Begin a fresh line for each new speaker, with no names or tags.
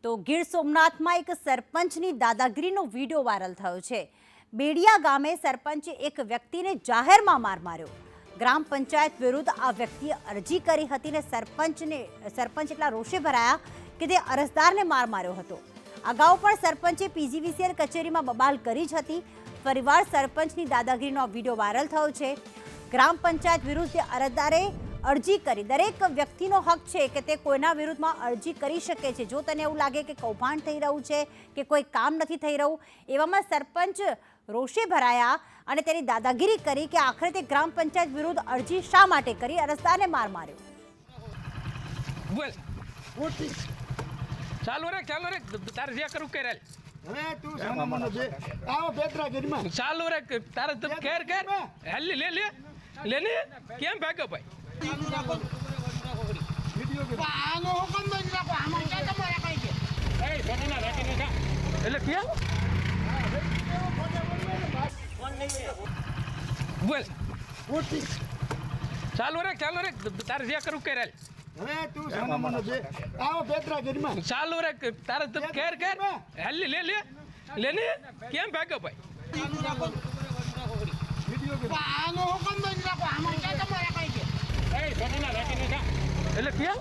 તો ગીર સોમનાથમાં એક સરપંચની દાદાગીરીનો વિડીયો વાયરલ થયો છે। બેડિયા ગામે સરપંચે એક વ્યક્તિને જાહેરમાં માર માર્યો। ગ્રામ પંચાયત વિરુદ્ધ આ વ્યક્તિએ અરજી કરી હતી ને સરપંચ એટલા રોષે ભરાયા કે તે અરજદારને માર માર્યો હતો। અગાઉ પણ સરપંચે પીજીવીસીએલ કચેરીમાં બબાલ કરી જ હતી। ફરીવાર સરપંચની દાદાગીરીનો આ વિડીયો વાયરલ થયો છે। ગ્રામ પંચાયત વિરુદ્ધ અરજદારે અરજી કરી। દરેક વ્યક્તિનો હક છે કે તે કોઈના વિરુદ્ધમાં અરજી કરી શકે છે। જો તને એવું લાગે કે કૌભાંડ થઈ રહ્યું છે કે કોઈ કામ નથી થઈ રહ્યું, એવામાં સરપંચ રોષે ભરાયા અને તેની દાદાગીરી કરી કે આખરે તે ગ્રામ પંચાયત વિરુદ્ધ અરજી શા માટે કરી, અરજદારને માર માર્યો।
ચાલુ રે તારે જે કરું કે રે
હવે તું સામાનો જે આવો બેતરા ગીરમાં
ચાલુ રે તારે તું કેર હેલ લે કેમ ભાગ્યો ભાઈ
વિડિયો કે
આનો હુકમ દઈ રાખો આમાં ક્યાં તમારે કઈ છે
એ બેઠીના રાખીને જા એટલે કેમ બોલ ચાલુ રે તારે જે કરું કે રે
હવે તું સામાનો જે આવો બેતરા ગીરમાં
ચાલુ રે તારે તું કેર હેલ લે કેમ ભાગ્યો ભાઈ
વિડિયો કે
આનો હુકમ દઈ રાખો આમાં ક્યાં તમારે કઈ છે
એ બેઠીના રાખીને જા એટલે કેમ